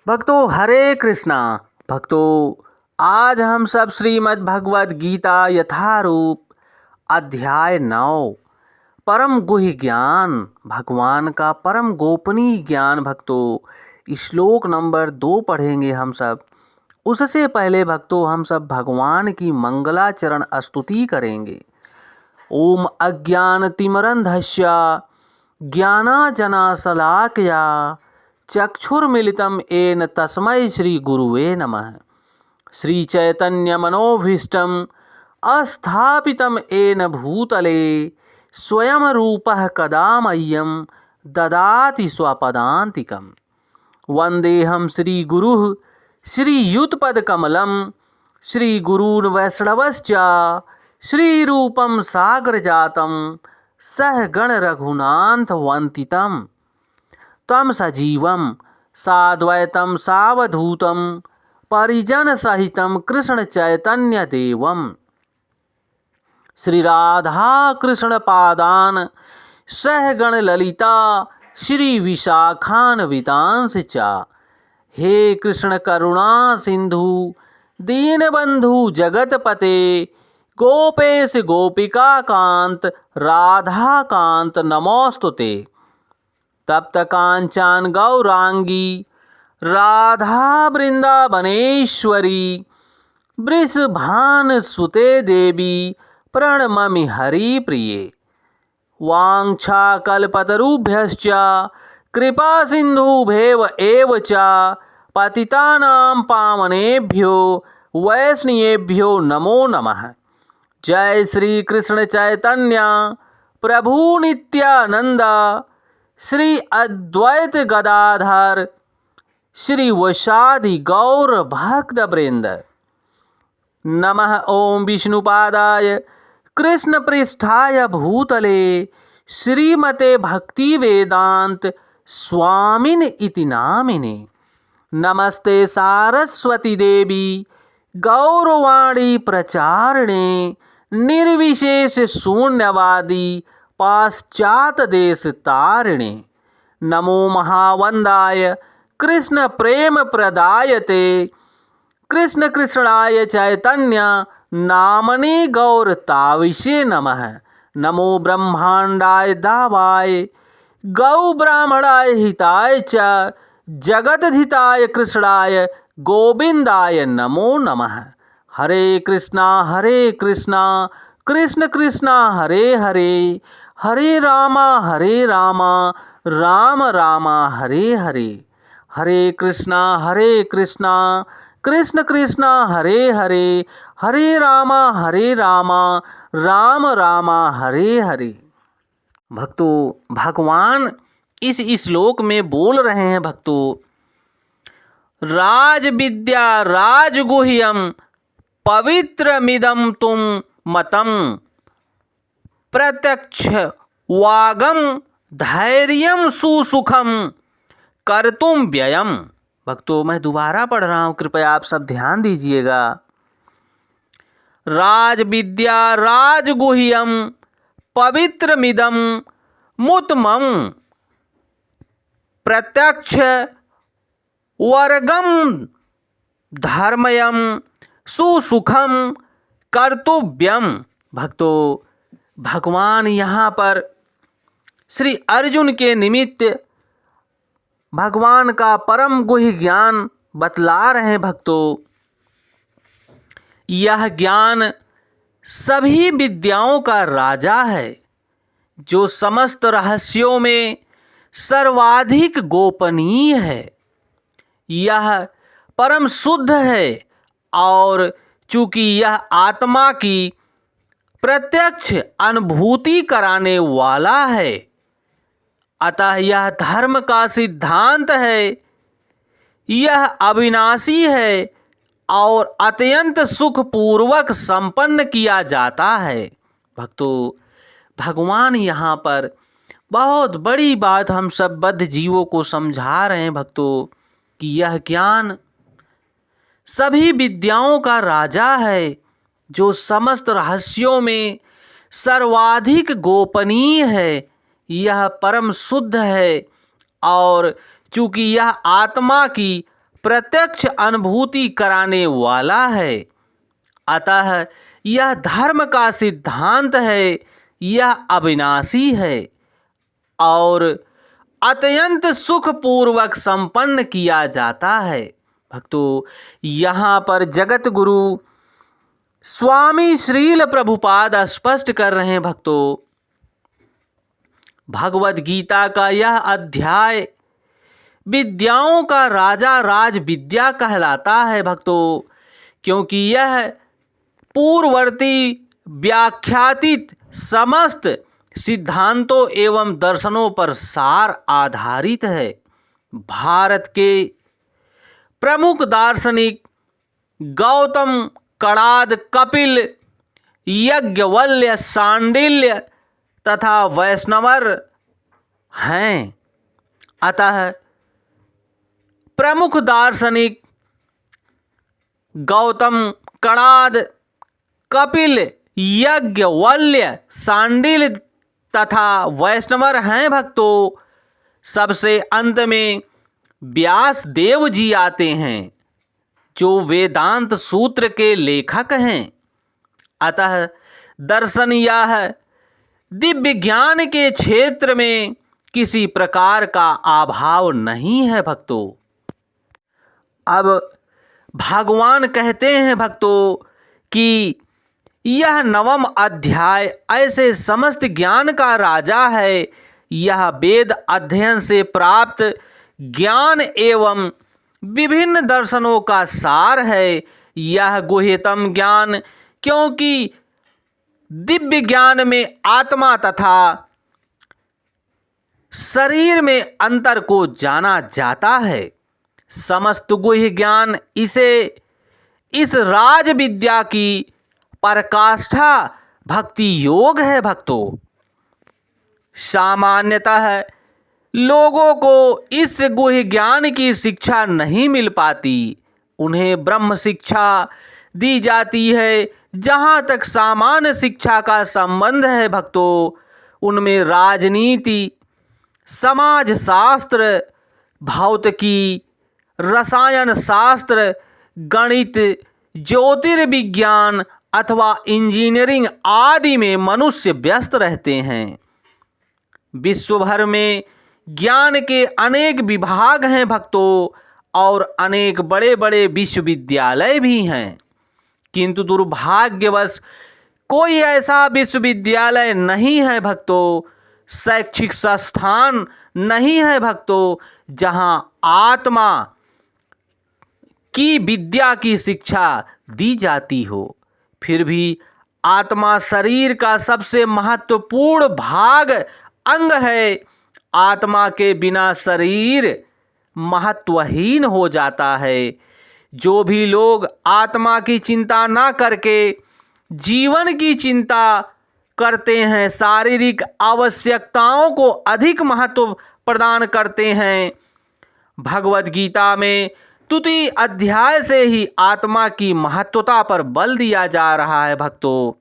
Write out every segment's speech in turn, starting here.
भक्तों हरे कृष्णा। भक्तों आज हम सब श्रीमद् भगवद गीता यथारूप अध्याय 9 परम गुह्य ज्ञान, भगवान का परम गोपनीय ज्ञान भक्तों श्लोक नंबर 2 पढ़ेंगे हम सब। उससे पहले भक्तों हम सब भगवान की मंगलाचरण स्तुति करेंगे। ओम अज्ञानतिमिरन्धस्य ज्ञानांजनशलाकया चक्षुर्मिलितं येन तस्मै श्रीगुरुवे नमः। श्रीचैतन्यमनोभीष्टं स्थापितं येन भूतले स्वयं रूपः कदा मह्यं ददाति स्वपदान्तिकं। वन्देऽहं श्रीगुरुः श्रीयुतपदकमलं श्रीगुरून् वैष्णवश्च श्रीरूपं सागरजातं सहगण रघुनाथवन्दितं तं सजीवं साद्वैतं सावधूतं परिजनसहितं कृष्णचैतन्यदेवं श्रीराधाकृष्णपादान् सहगण ललिता श्रीविशाखान्वितांश्च। हे कृष्ण करुणा सिंधु दीनबंधु जगतपते गोपेश गोपिका कांत राधा कांत नमोस्तुते। तप्त कांचन गौरांगी राधा वृंदावनेश्वरी वृषभानुसुते देवी प्रणमामि हरिप्रिये। वाञ्छाकल्पतरुभ्यश्च कृपा सिन्धुभ्येव एव च पतितानां पावनेभ्यो वैष्णवेभ्यो नमो नमः। जय श्री कृष्ण चैतन्य प्रभु नित्यानंद श्री अद्वैत गदाधर श्री वैशादि गौर भक्त वृंद। नमः ओम विष्णुपादाय कृष्ण पृष्ठाय भूतले श्रीमते भक्ति वेदांत स्वामिन इति नामिने। नमस्ते सारस्वती देवी गौरवाणी प्रचारिणे निर्विशेष शून्यवादी पाश्चात देश तारिणे। नमो महावंदाय कृष्ण प्रेम प्रदायते कृष्ण कृष्णाय चैतन्य नामने गौरताविषे नमः। नमो ब्रह्मांडाय दावाय गौ ब्राह्मणाय हिताय च जगदधिताय कृष्णाय गोविंदाय नमो नमः। हरे कृष्णा कृष्ण कृष्णा हरे हरे हरे रामा राम रामा हरे हरे। हरे कृष्णा कृष्ण कृष्णा हरे हरे हरे रामा राम रामा हरे हरे। भक्तों भगवान इस श्लोक में बोल रहे हैं भक्तों, राज विद्या राजगुह्यम पवित्रमिदं तुम मतम प्रत्यक्ष वागम धैर्यम सुसुखम कर्तुम व्ययम। भक्तों मैं दोबारा पढ़ रहा हूँ, कृपया आप सब ध्यान दीजिएगा। राज विद्या राजगुह्यम पवित्रमिदं मुतमं प्रत्यक्ष वर्गम धर्मयम सुसुखम कर्तव्यम। भक्तों भगवान यहाँ पर श्री अर्जुन के निमित्त भगवान का परम गुह्य ज्ञान बतला रहे हैं। भक्तों यह ज्ञान सभी विद्याओं का राजा है, जो समस्त रहस्यों में सर्वाधिक गोपनीय है। यह परम शुद्ध है और चूंकि यह आत्मा की प्रत्यक्ष अनुभूति कराने वाला है, अतः यह धर्म का सिद्धांत है। यह अविनाशी है और अत्यंत सुखपूर्वक संपन्न किया जाता है। भक्तों भगवान यहाँ पर बहुत बड़ी बात हम सब बद्ध जीवों को समझा रहे हैं भक्तों, कि यह ज्ञान सभी विद्याओं का राजा है, जो समस्त रहस्यों में सर्वाधिक गोपनीय है। यह परम शुद्ध है और चूंकि यह आत्मा की प्रत्यक्ष अनुभूति कराने वाला है। अतः यह धर्म का सिद्धांत है, यह अविनाशी है और अत्यंत सुखपूर्वक संपन्न किया जाता है। भक्तों, यहाँ पर जगत गुरु स्वामी श्रील प्रभुपाद स्पष्ट कर रहे हैं भक्तों, भगवद गीता का यह अध्याय विद्याओं का राजा राज विद्या कहलाता है भक्तों, क्योंकि यह पूर्ववर्ती व्याख्यातित समस्त सिद्धांतों एवं दर्शनों पर सार आधारित है। भारत के प्रमुख दार्शनिक गौतम, कणाद, कपिल, याज्ञवल्क्य, सांडिल्य तथा वैष्णवर हैं। अतः प्रमुख दार्शनिक गौतम, कणाद, कपिल, याज्ञवल्क्य, सांडिल्य तथा वैष्णवर हैं भक्तों। सबसे अंत में व्यास देव जी आते हैं, जो वेदांत सूत्र के लेखक हैं। अतः दर्शन यह दिव्य ज्ञान के क्षेत्र में किसी प्रकार का अभाव नहीं है भक्तों। अब भगवान कहते हैं भक्तों कि यह 9वां अध्याय ऐसे समस्त ज्ञान का राजा है। यह वेद अध्ययन से प्राप्त ज्ञान एवं विभिन्न दर्शनों का सार है। यह गुह्यतम ज्ञान, क्योंकि दिव्य ज्ञान में आत्मा तथा शरीर में अंतर को जाना जाता है। समस्त गुह्य ज्ञान इस राज विद्या की पराकाष्ठा भक्ति योग है भक्तों। सामान्यतः लोगों को इस गुह्य ज्ञान की शिक्षा नहीं मिल पाती। उन्हें ब्रह्म शिक्षा दी जाती है। जहाँ तक सामान्य शिक्षा का संबंध है भक्तों, उनमें राजनीति, समाज शास्त्र, भौतिकी, रसायन शास्त्र, गणित, ज्योतिर्विज्ञान अथवा इंजीनियरिंग आदि में मनुष्य व्यस्त रहते हैं। विश्व भर में ज्ञान के अनेक विभाग हैं भक्तों, और अनेक बड़े बड़े विश्वविद्यालय भी हैं, किंतु दुर्भाग्यवश कोई ऐसा विश्वविद्यालय नहीं है भक्तों, शैक्षिक संस्थान नहीं है भक्तों, जहां आत्मा की विद्या की शिक्षा दी जाती हो। फिर भी आत्मा शरीर का सबसे महत्वपूर्ण भाग, अंग है। आत्मा के बिना शरीर महत्वहीन हो जाता है। जो भी लोग आत्मा की चिंता ना करके जीवन की चिंता करते हैं, शारीरिक आवश्यकताओं को अधिक महत्व प्रदान करते हैं, भगवद गीता में तृतीय अध्याय से ही आत्मा की महत्वता पर बल दिया जा रहा है भक्तों।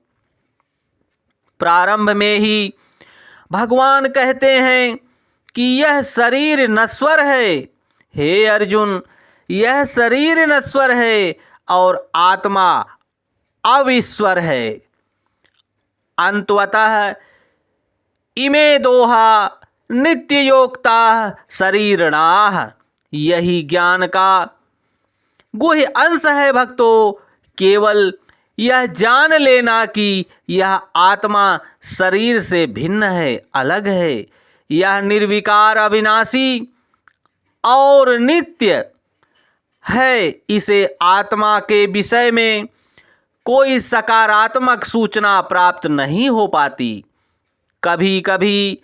प्रारंभ में ही भगवान कहते हैं कि यह शरीर नश्वर है। हे अर्जुन, यह शरीर नश्वर है और आत्मा अविश्वर है। अंततः इमे दोहा नित्ययोक्ता शरीरणाः, यही ज्ञान का गुह्य अंश है भक्तों। केवल यह जान लेना कि यह आत्मा शरीर से भिन्न है, अलग है। यह निर्विकार, अविनाशी और नित्य है। इसे आत्मा के विषय में कोई सकारात्मक सूचना प्राप्त नहीं हो पाती। कभी कभी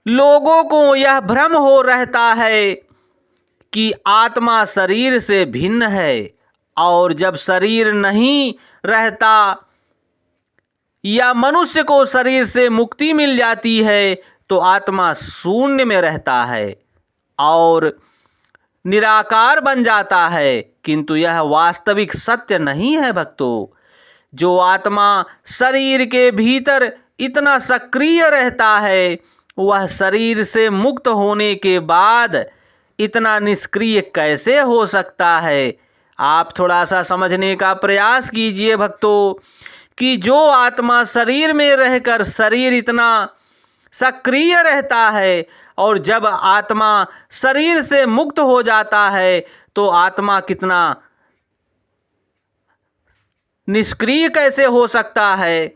लोगों को यह भ्रम हो रहता है कि आत्मा शरीर से भिन्न है, और जब शरीर नहीं रहता या मनुष्य को शरीर से मुक्ति मिल जाती है तो आत्मा शून्य में रहता है और निराकार बन जाता है। किंतु यह वास्तविक सत्य नहीं है भक्तों। जो आत्मा शरीर के भीतर इतना सक्रिय रहता है, वह शरीर से मुक्त होने के बाद इतना निष्क्रिय कैसे हो सकता है। आप थोड़ा सा समझने का प्रयास कीजिए भक्तों कि जो आत्मा शरीर में रहकर शरीर इतना सक्रिय रहता है और जब आत्मा शरीर से मुक्त हो जाता है तो आत्मा कितना निष्क्रिय कैसे हो सकता है।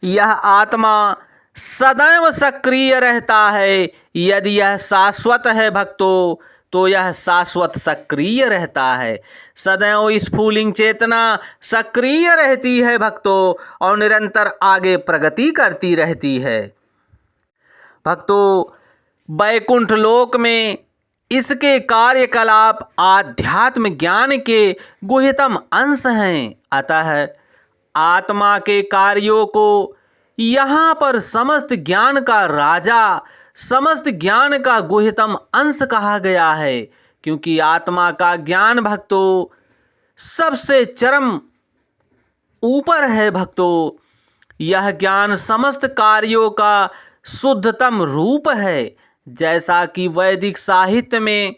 यह आत्मा सदैव सक्रिय रहता है। यदि यह शाश्वत है भक्तों तो यह शाश्वत सक्रिय रहता है। सदैव स्फुलिंग चेतना सक्रिय रहती है भक्तों और निरंतर आगे प्रगति करती रहती है। भक्तों, वैकुंठ लोक में इसके कार्यकलाप आध्यात्म ज्ञान के गुह्यतम अंश हैं। अतः आत्मा के कार्यों को यहाँ पर समस्त ज्ञान का राजा, समस्त ज्ञान का गुह्यतम अंश कहा गया है, क्योंकि आत्मा का ज्ञान भक्तों सबसे चरम ऊपर है। भक्तों, यह ज्ञान समस्त कार्यों का शुद्धतम रूप है। जैसा कि वैदिक साहित्य में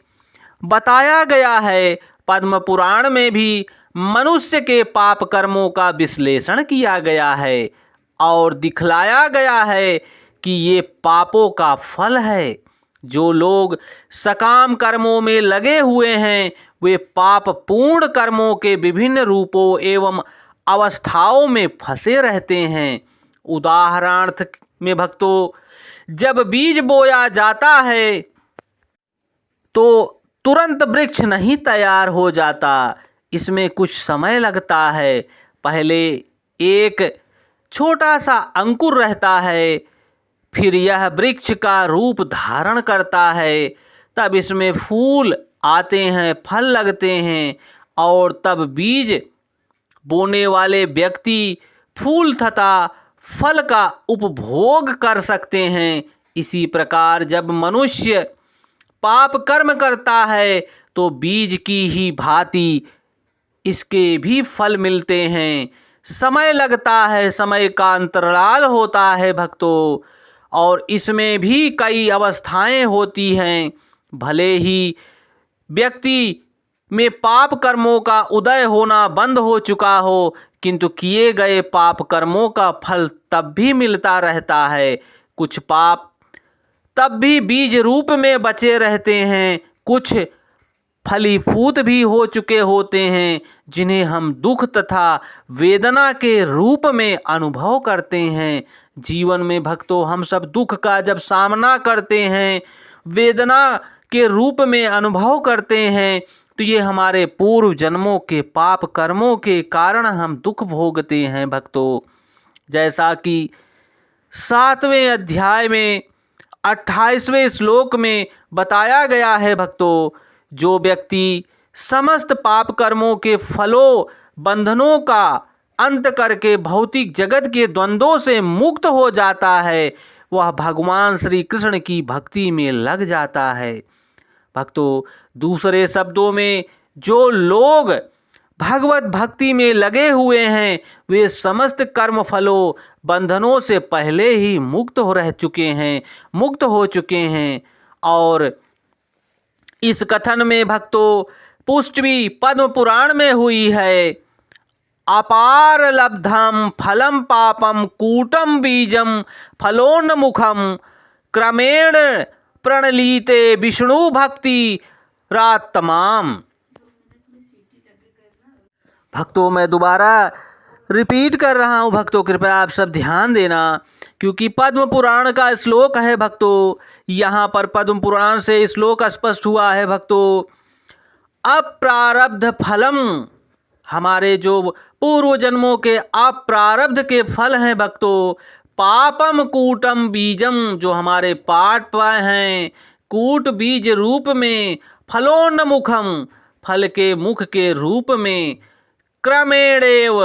बताया गया है, पद्म पुराण में भी मनुष्य के पाप कर्मों का विश्लेषण किया गया है और दिखलाया गया है कि ये पापों का फल है। जो लोग सकाम कर्मों में लगे हुए हैं वे पाप पूर्ण कर्मों के विभिन्न रूपों एवं अवस्थाओं में फंसे रहते हैं। उदाहरणार्थ में भक्तों, जब बीज बोया जाता है तो तुरंत वृक्ष नहीं तैयार हो जाता, इसमें कुछ समय लगता है। पहले एक छोटा सा अंकुर रहता है, फिर यह वृक्ष का रूप धारण करता है, तब इसमें फूल आते हैं, फल लगते हैं और तब बीज बोने वाले व्यक्ति फूल तथा फल का उपभोग कर सकते हैं। इसी प्रकार जब मनुष्य पाप कर्म करता है तो बीज की ही भांति इसके भी फल मिलते हैं। समय लगता है, समय का अंतराल होता है भक्तों, और इसमें भी कई अवस्थाएं होती हैं। भले ही व्यक्ति में पाप कर्मों का उदय होना बंद हो चुका हो, किंतु किए गए पाप कर्मों का फल तब भी मिलता रहता है। कुछ पाप तब भी बीज रूप में बचे रहते हैं, कुछ फलीभूत भी हो चुके होते हैं, जिन्हें हम दुख तथा वेदना के रूप में अनुभव करते हैं। जीवन में भक्तों, हम सब दुख का जब सामना करते हैं, वेदना के रूप में अनुभव करते हैं, तो ये हमारे पूर्व जन्मों के पाप कर्मों के कारण हम दुख भोगते हैं भक्तों। जैसा कि 7वें अध्याय में 28वें श्लोक में बताया गया है भक्तों, जो व्यक्ति समस्त पाप कर्मों के फलों बंधनों का अंत करके भौतिक जगत के द्वंद्वों से मुक्त हो जाता है, वह भगवान श्री कृष्ण की भक्ति में लग जाता है। भक्तों, दूसरे शब्दों में जो लोग भगवत भक्ति में लगे हुए हैं वे समस्त कर्म फलों बंधनों से पहले ही मुक्त हो चुके हैं। और इस कथन में भक्तों पुष्टि पद्म पुराण में हुई है। अपार लब्धम फलम पापम कूटम बीजम फलोन्मुखम क्रमेण प्रणलीते विष्णु भक्ति रातमाम। भक्तों, मैं दोबारा रिपीट कर रहा हूँ भक्तों, कृपया आप सब ध्यान देना, क्योंकि पद्म पुराण का श्लोक है भक्तों। यहाँ पर पद्म पुराण से श्लोक स्पष्ट हुआ है भक्तों। अप्रारब्ध फलम, हमारे जो पूर्व जन्मों के अप्रारब्ध के फल हैं भक्तों। पापम कूटम बीजम, जो हमारे पाप हैं, कूट बीज रूप में, फलोन्मुखम, फल के मुख के रूप में, क्रमेणेव,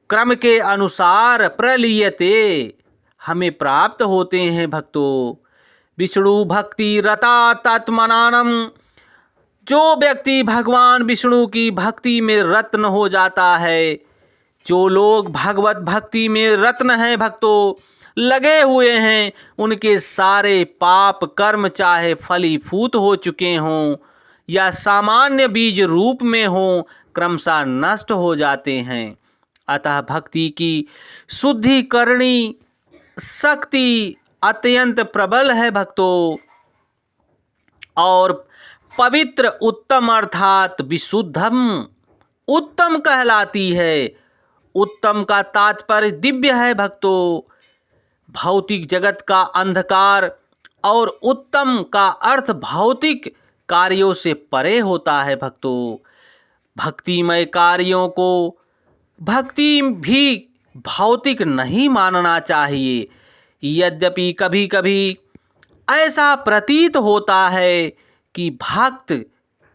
क्रम के अनुसार, प्रलीयते, हमें प्राप्त होते हैं भक्तों। विष्णु भक्ति रता तत्मनानम, जो व्यक्ति भगवान विष्णु की भक्ति में रत्न हो जाता है, जो लोग भगवत भक्ति में रत्न हैं भक्तों, लगे हुए हैं, उनके सारे पाप कर्म चाहे फलीभूत हो चुके हों या सामान्य बीज रूप में हों, क्रमशः नष्ट हो जाते हैं। अतः भक्ति की शुद्धिकरणी शक्ति अत्यंत प्रबल है भक्तों, और पवित्र उत्तम अर्थात विशुद्धम उत्तम कहलाती है। उत्तम का तात्पर्य दिव्य है भक्तों। भौतिक जगत का अंधकार और उत्तम का अर्थ भौतिक कार्यों से परे होता है भक्तों। भक्तिमय कार्यों को भक्ति भी भौतिक नहीं मानना चाहिए। यद्यपि कभी कभी ऐसा प्रतीत होता है कि भक्त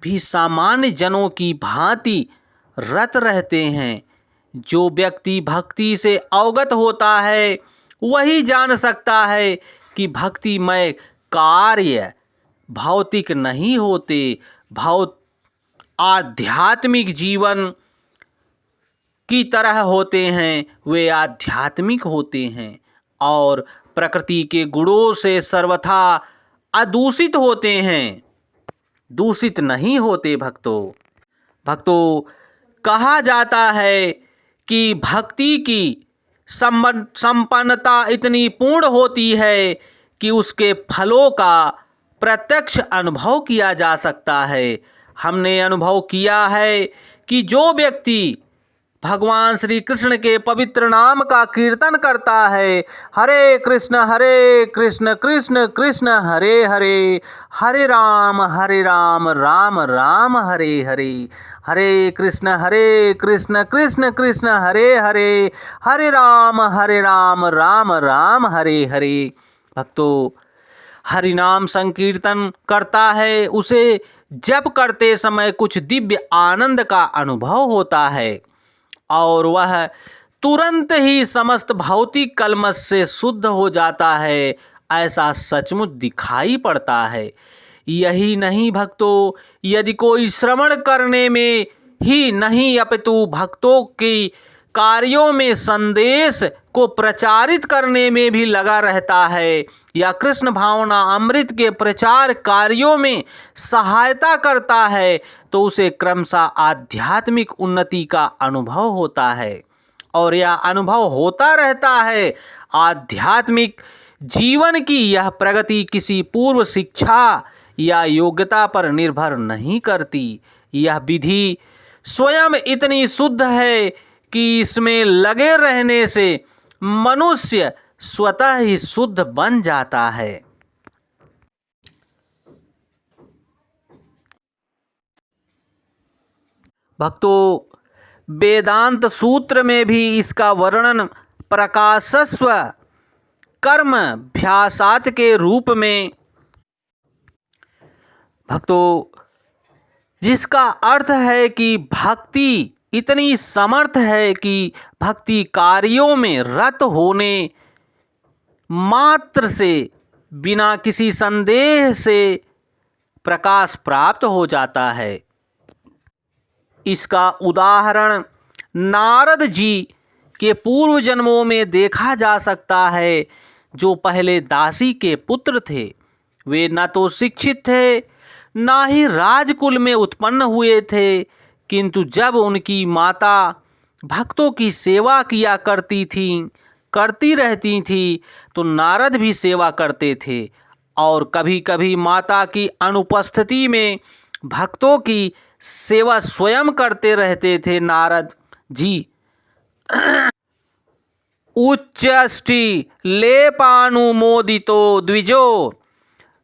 भी सामान्य जनों की भांति रत रहते हैं। जो व्यक्ति भक्ति से अवगत होता है वही जान सकता है कि भक्तिमय कार्य भौतिक नहीं होते। आध्यात्मिक जीवन की तरह होते हैं, वे आध्यात्मिक होते हैं और प्रकृति के गुणों से सर्वथा अदूषित होते हैं, दूषित नहीं होते भक्तों कहा जाता है कि भक्ति की संपन्नता इतनी पूर्ण होती है कि उसके फलों का प्रत्यक्ष अनुभव किया जा सकता है। हमने अनुभव किया है कि जो व्यक्ति भगवान श्री कृष्ण के पवित्र नाम का कीर्तन करता है, हरे कृष्ण कृष्ण कृष्ण हरे हरे, हरे राम राम राम हरे हरे, हरे कृष्ण कृष्ण कृष्ण हरे हरे, हरे राम राम राम हरे हरे। भक्तों, हरि नाम संकीर्तन करता है, उसे जप करते समय कुछ दिव्य आनंद का अनुभव होता है और वह तुरंत ही समस्त भौतिक कलमश से शुद्ध हो जाता है। ऐसा सचमुच दिखाई पड़ता है। यही नहीं भक्तों, यदि कोई श्रवण करने में ही नहीं अपितु भक्तों की कार्यों में संदेश को प्रचारित करने में भी लगा रहता है या कृष्ण भावना अमृत के प्रचार कार्यों में सहायता करता है, तो उसे क्रमशः आध्यात्मिक उन्नति का अनुभव होता है और यह अनुभव होता रहता है। आध्यात्मिक जीवन की यह प्रगति किसी पूर्व शिक्षा या योग्यता पर निर्भर नहीं करती। यह विधि स्वयं इतनी शुद्ध है कि इसमें लगे रहने से मनुष्य स्वतः ही शुद्ध बन जाता है। भक्तों, वेदांत सूत्र में भी इसका वर्णन प्रकाशस्व कर्मभ्यासात् के रूप में भक्तों, जिसका अर्थ है कि भक्ति इतनी समर्थ है कि भक्ति कार्यों में रत होने मात्र से बिना किसी संदेह से प्रकाश प्राप्त हो जाता है। इसका उदाहरण नारद जी के पूर्व जन्मों में देखा जा सकता है, जो पहले दासी के पुत्र थे। वे न तो शिक्षित थे, ना ही राजकुल में उत्पन्न हुए थे, किंतु जब उनकी माता भक्तों की सेवा किया करती रहती थी, तो नारद भी सेवा करते थे और कभी कभी माता की अनुपस्थिति में भक्तों की सेवा स्वयं करते रहते थे नारद जी। उच्चष्टि लेपानुमोदितो द्विजो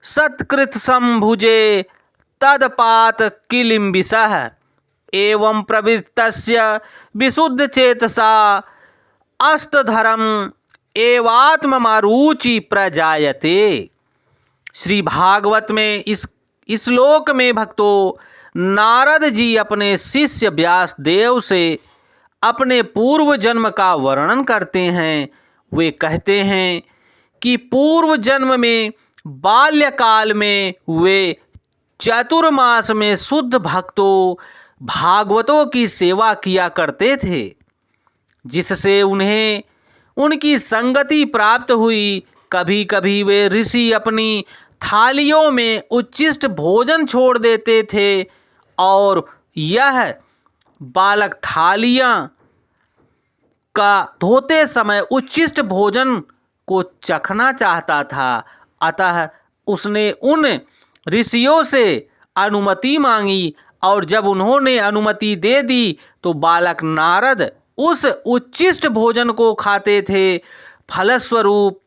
सत्कृत संभुजे तदपात किलिम्बिसः एवं प्रवृत्तस्य विशुद्ध चेतसा अस्तधरम एवात्ममारुचि प्रजायते। श्री भागवत में इस श्लोक में भक्तों नारद जी अपने शिष्य व्यास देव से अपने पूर्व जन्म का वर्णन करते हैं। वे कहते हैं कि पूर्व जन्म में बाल्यकाल में वे चातुर्मास में शुद्ध भक्तों भागवतों की सेवा किया करते थे, जिससे उन्हें उनकी संगति प्राप्त हुई। कभी कभी वे ऋषि अपनी थालियों में उच्छिष्ट भोजन छोड़ देते थे और यह बालक थालियां का धोते समय उच्छिष्ट भोजन को चखना चाहता था। अतः उसने उन ऋषियों से अनुमति मांगी और जब उन्होंने अनुमति दे दी तो बालक नारद उस उच्छिष्ट भोजन को खाते थे। फलस्वरूप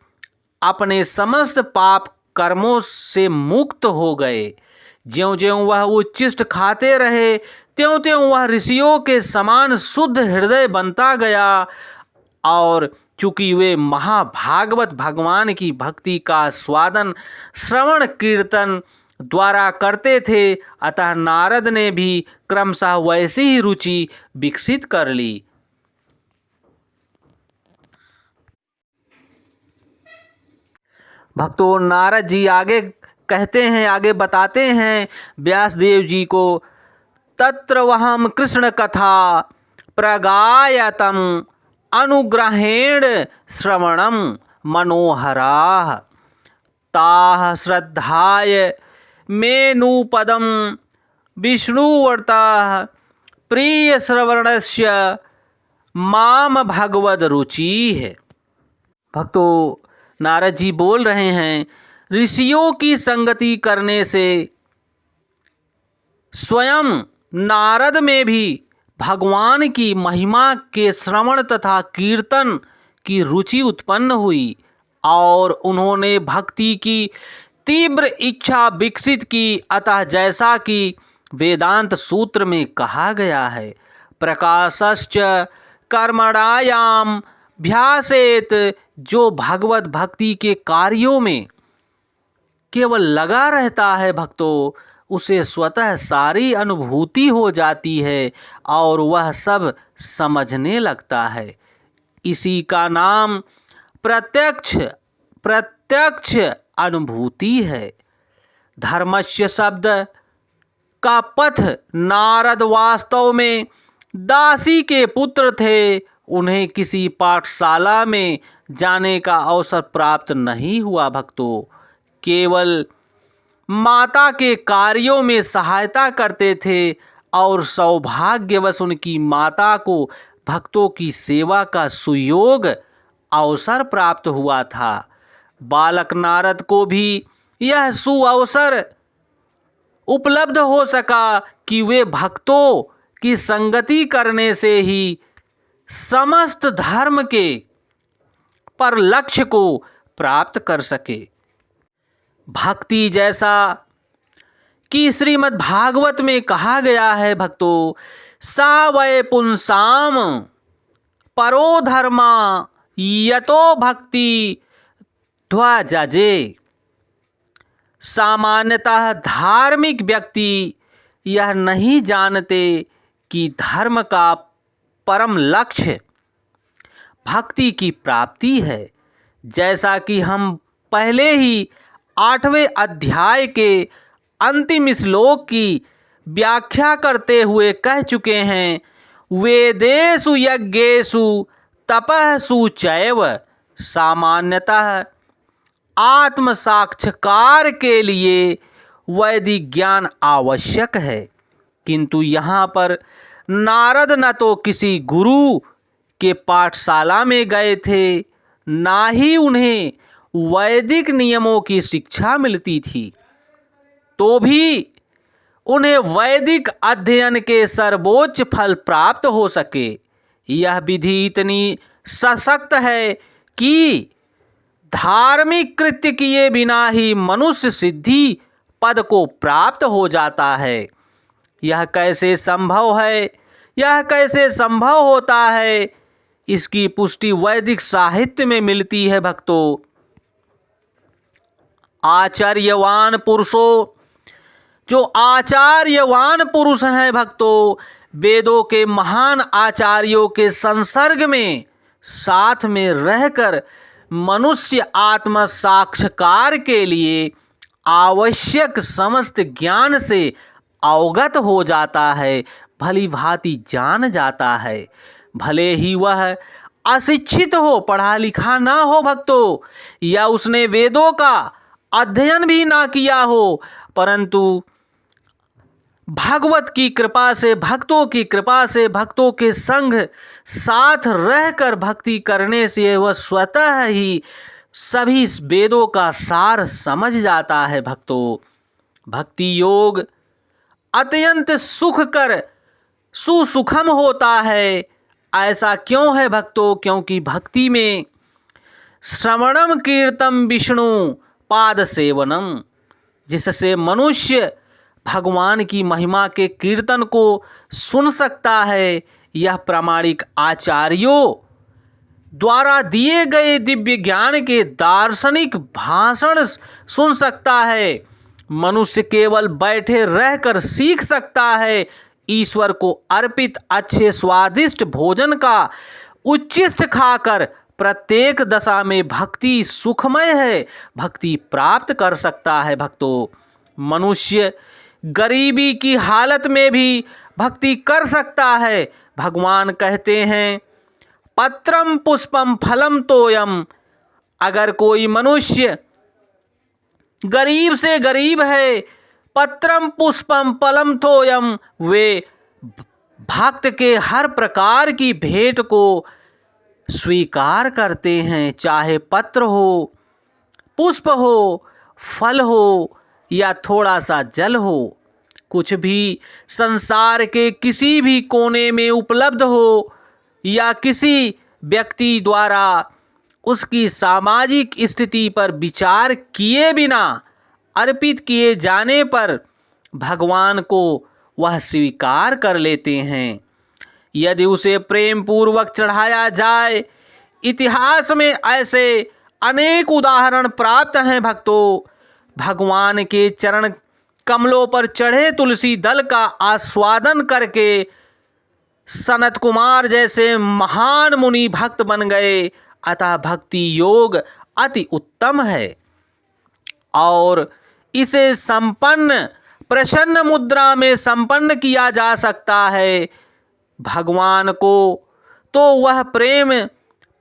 अपने समस्त पाप कर्मों से मुक्त हो गए। ज्यों-ज्यों वह उच्छिष्ट खाते रहे त्यों-त्यों वह ऋषियों के समान शुद्ध हृदय बनता गया और चूंकि वे महाभागवत भगवान की भक्ति का स्वादन श्रवण कीर्तन द्वारा करते थे, अतः नारद ने भी क्रमशः वैसी ही रुचि विकसित कर ली। भक्तों, नारद जी आगे कहते हैं, आगे बताते हैं व्यासदेव जी को, तत्र वहम कृष्ण कथा प्रगायतम अनुग्रहेण श्रवणम मनोहराः ताः श्रद्धाय मेनुपदम विष्णुवर्ताः प्रिय श्रवणस्य माम भगवद रुचिः। भक्तों, नारद जी बोल रहे हैं, ऋषियों की संगति करने से स्वयं नारद में भी भगवान की महिमा के श्रवण तथा कीर्तन की रुचि उत्पन्न हुई और उन्होंने भक्ति की तीव्र इच्छा विकसित की। अतः जैसा कि वेदांत सूत्र में कहा गया है, प्रकाशश्च कर्मणायाम भ्यासेत, जो भगवत भक्ति के कार्यों में केवल लगा रहता है भक्तों, उसे स्वतः सारी अनुभूति हो जाती है और वह सब समझने लगता है। इसी का नाम प्रत्यक्ष अनुभूति है। धर्मस्य शब्द का पथ नारद वास्तव में दासी के पुत्र थे। उन्हें किसी पाठशाला में जाने का अवसर प्राप्त नहीं हुआ भक्तों, केवल माता के कार्यों में सहायता करते थे और सौभाग्यवश उनकी माता को भक्तों की सेवा का सुयोग अवसर प्राप्त हुआ था। बालक नारद को भी यह सुअवसर उपलब्ध हो सका कि वे भक्तों की संगति करने से ही समस्त धर्म के पर लक्ष्य को प्राप्त कर सके। भक्ति जैसा कि श्रीमद् भागवत में कहा गया है भक्तों, सा वै पुंसाम परो धर्मा यतो भक्ति ध्वजजे। सामान्यतः धार्मिक व्यक्ति यह नहीं जानते कि धर्म का परम लक्ष्य भक्ति की प्राप्ति है। जैसा कि हम पहले ही 8वें अध्याय के अंतिम श्लोक की व्याख्या करते हुए कह चुके हैं, वेदेषु यज्ञेषु तपःसु चैव। सामान्यतः आत्म साक्षात्कार के लिए वैदिक ज्ञान आवश्यक है, किंतु यहाँ पर नारद न तो किसी गुरु के पाठशाला में गए थे, ना ही उन्हें वैदिक नियमों की शिक्षा मिलती थी, तो भी उन्हें वैदिक अध्ययन के सर्वोच्च फल प्राप्त हो सके। यह विधि इतनी सशक्त है कि धार्मिक कृत्य किए बिना ही मनुष्य सिद्धि पद को प्राप्त हो जाता है। यह कैसे संभव है, यह कैसे संभव होता है, इसकी पुष्टि वैदिक साहित्य में मिलती है भक्तों। आचार्यवान पुरुषों, जो आचार्यवान पुरुष हैं भक्तों, वेदों के महान आचार्यों के संसर्ग में साथ में रहकर मनुष्य आत्म साक्षात्कार के लिए आवश्यक समस्त ज्ञान से अवगत हो जाता है, भली भांति जान जाता है। भले ही वह अशिक्षित हो, पढ़ा लिखा ना हो भक्तों, या उसने वेदों का अध्ययन भी ना किया हो, परंतु भागवत की कृपा से, भक्तों की कृपा से, भक्तों के संग साथ रहकर भक्ति करने से वह स्वतः ही सभी वेदों का सार समझ जाता है भक्तों। भक्ति योग अत्यंत सुख कर सुसुखम होता है। ऐसा क्यों है भक्तों? क्योंकि भक्ति में श्रवणम कीर्तम विष्णु पाद सेवनम, जिससे मनुष्य भगवान की महिमा के कीर्तन को सुन सकता है। यह प्रामाणिक आचार्यों द्वारा दिए गए दिव्य ज्ञान के दार्शनिक भाषण सुन सकता है। मनुष्य केवल बैठे रहकर सीख सकता है। ईश्वर को अर्पित अच्छे स्वादिष्ट भोजन का उच्छिष्ट खाकर प्रत्येक दशा में भक्ति सुखमय है, भक्ति प्राप्त कर सकता है भक्तों। मनुष्य गरीबी की हालत में भी भक्ति कर सकता है। भगवान कहते हैं, पत्रम पुष्पम फलम तोयम। अगर कोई मनुष्य गरीब से गरीब है, पत्रम पुष्पम फलम तोयम, वे भक्त के हर प्रकार की भेंट को स्वीकार करते हैं, चाहे पत्र हो, पुष्प हो, फल हो या थोड़ा सा जल हो। कुछ भी संसार के किसी भी कोने में उपलब्ध हो या किसी व्यक्ति द्वारा उसकी सामाजिक स्थिति पर विचार किए बिना अर्पित किए जाने पर भगवान को वह स्वीकार कर लेते हैं। यदि उसे प्रेम पूर्वक चढ़ाया जाए, इतिहास में ऐसे अनेक उदाहरण प्राप्त हैं भक्तों। भगवान के चरण कमलों पर चढ़े तुलसी दल का आस्वादन करके सनत कुमार जैसे महान मुनि भक्त बन गए। अतः भक्ति योग अति उत्तम है और इसे संपन्न प्रसन्न मुद्रा में संपन्न किया जा सकता है। भगवान को तो वह प्रेम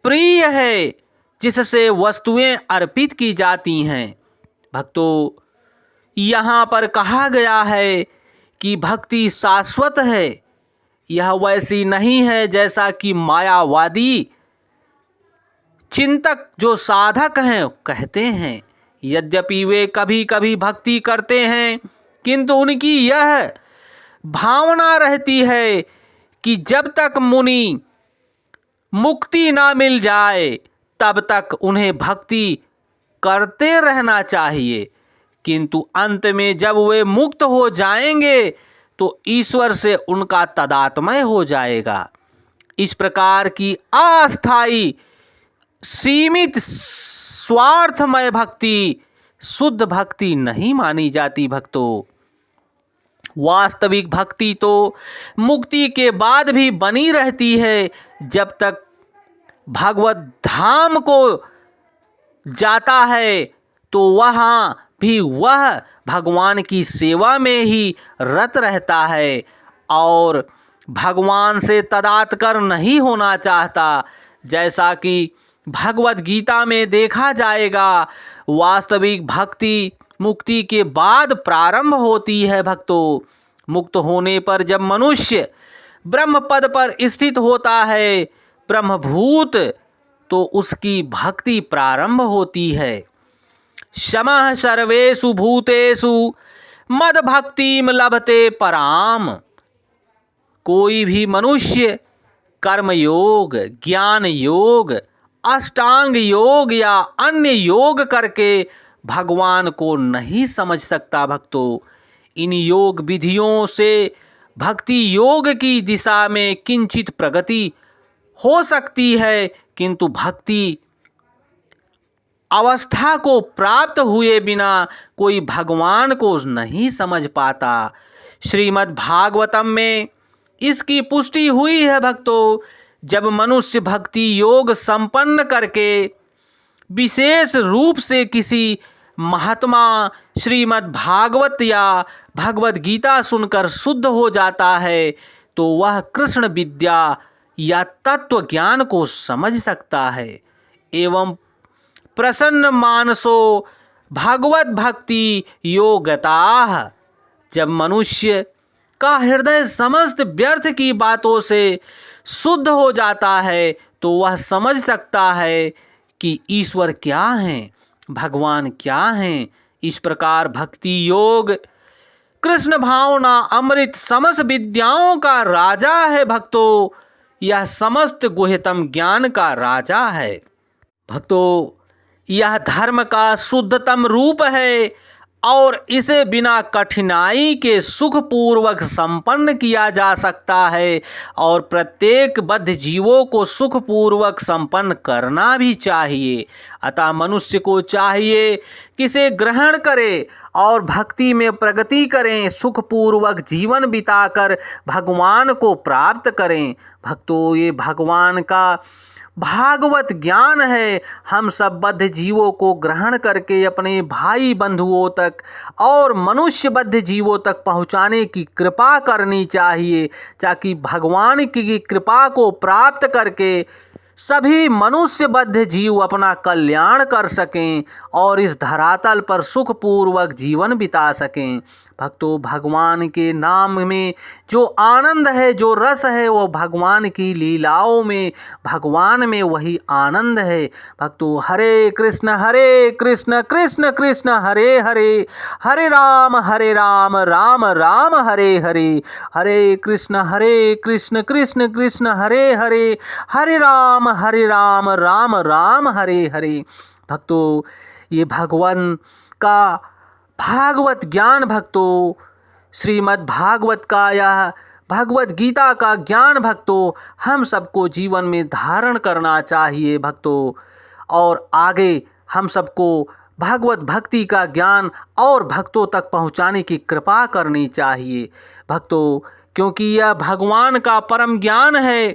प्रिय है जिससे वस्तुएं अर्पित की जाती हैं। भक्तों, यहाँ पर कहा गया है कि भक्ति शाश्वत है। यह वैसी नहीं है जैसा कि मायावादी चिंतक जो साधक हैं कहते हैं। यद्यपि वे कभी कभी भक्ति करते हैं, किंतु उनकी यह भावना रहती है कि जब तक मुनि मुक्ति ना मिल जाए तब तक उन्हें भक्ति करते रहना चाहिए, किंतु अंत में जब वे मुक्त हो जाएंगे तो ईश्वर से उनका तादात्म्य हो जाएगा। इस प्रकार की अस्थायी सीमित स्वार्थमय भक्ति शुद्ध भक्ति नहीं मानी जाती भक्तों। वास्तविक भक्ति तो मुक्ति के बाद भी बनी रहती है। जब तक भगवत धाम को जाता है तो वहाँ भी वह भगवान की सेवा में ही रत रहता है और भगवान से तदात्कर नहीं होना चाहता। जैसा कि भगवत गीता में देखा जाएगा, वास्तविक भक्ति मुक्ति के बाद प्रारंभ होती है भक्तों। मुक्त होने पर जब मनुष्य ब्रह्म पद पर स्थित होता है, ब्रह्मभूत, तो उसकी भक्ति प्रारंभ होती है। शमः सर्वेषु भूतेषु मद भक्तिम लभते पराम। कोई भी मनुष्य कर्म योग, ज्ञान योग, अष्टांग योग या अन्य योग करके भगवान को नहीं समझ सकता भक्तों। इन योग विधियों से भक्ति योग की दिशा में किंचित प्रगति हो सकती है, किंतु भक्ति अवस्था को प्राप्त हुए बिना कोई भगवान को नहीं समझ पाता। श्रीमद् भागवतम में इसकी पुष्टि हुई है भक्तों। जब मनुष्य भक्ति योग संपन्न करके विशेष रूप से किसी महात्मा श्रीमद् भागवत या भगवत गीता सुनकर शुद्ध हो जाता है, तो वह कृष्ण विद्या या तत्व ज्ञान को समझ सकता है एवं प्रसन्न मानसो भगवत भक्ति योगताः। जब मनुष्य का हृदय समस्त व्यर्थ की बातों से शुद्ध हो जाता है तो वह समझ सकता है कि ईश्वर क्या हैं, भगवान क्या हैं। इस प्रकार भक्ति योग कृष्ण भावना अमृत समस्त विद्याओं का राजा है भक्तों। यह समस्त गुह्यतम ज्ञान का राजा है भक्तों। यह धर्म का शुद्धतम रूप है और इसे बिना कठिनाई के सुखपूर्वक संपन्न किया जा सकता है और प्रत्येक बद्ध जीवों को सुखपूर्वक संपन्न करना भी चाहिए। अतः मनुष्य को चाहिए कि इसे ग्रहण करे और भक्ति में प्रगति करें, सुखपूर्वक जीवन बिताकर भगवान को प्राप्त करें। भक्तों, ये भगवान का भागवत ज्ञान है। हम सब बद्ध जीवों को ग्रहण करके अपने भाई बंधुओं तक और मनुष्य बद्ध जीवों तक पहुंचाने की कृपा करनी चाहिए, ताकि भगवान की कृपा को प्राप्त करके सभी मनुष्य बद्ध जीव अपना कल्याण कर सकें और इस धरातल पर सुखपूर्वक जीवन बिता सकें। भक्तों, भगवान के नाम में जो आनंद है, जो रस है, वो भगवान की लीलाओं में, भगवान में वही आनंद है। भक्तों, हरे कृष्ण कृष्ण कृष्ण हरे हरे, हरे राम राम राम हरे हरे, हरे कृष्ण कृष्ण कृष्ण हरे हरे, हरे राम राम राम हरे हरे। भक्तों, ये भगवान का भागवत ज्ञान भक्तों, श्रीमद् भागवत का यह भगवत गीता का ज्ञान भक्तों हम सबको जीवन में धारण करना चाहिए भक्तों। और आगे हम सबको भगवत भक्ति का ज्ञान और भक्तों तक पहुंचाने की कृपा करनी चाहिए भक्तों, क्योंकि यह भगवान का परम ज्ञान है।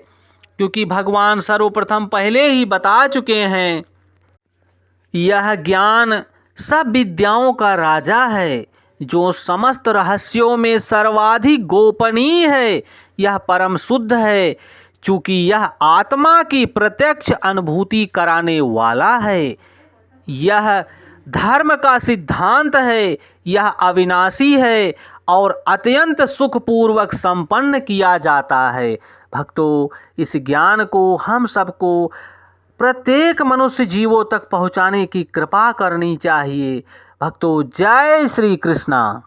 क्योंकि भगवान सर्वप्रथम पहले ही बता चुके हैं, यह ज्ञान सब विद्याओं का राजा है, जो समस्त रहस्यों में सर्वाधिक गोपनीय है। यह परम शुद्ध है, चूँकि यह आत्मा की प्रत्यक्ष अनुभूति कराने वाला है। यह धर्म का सिद्धांत है, यह अविनाशी है और अत्यंत सुखपूर्वक संपन्न किया जाता है। भक्तों, इस ज्ञान को हम सबको प्रत्येक मनुष्य जीवों तक पहुंचाने की कृपा करनी चाहिए भक्तों। जय श्री कृष्णा।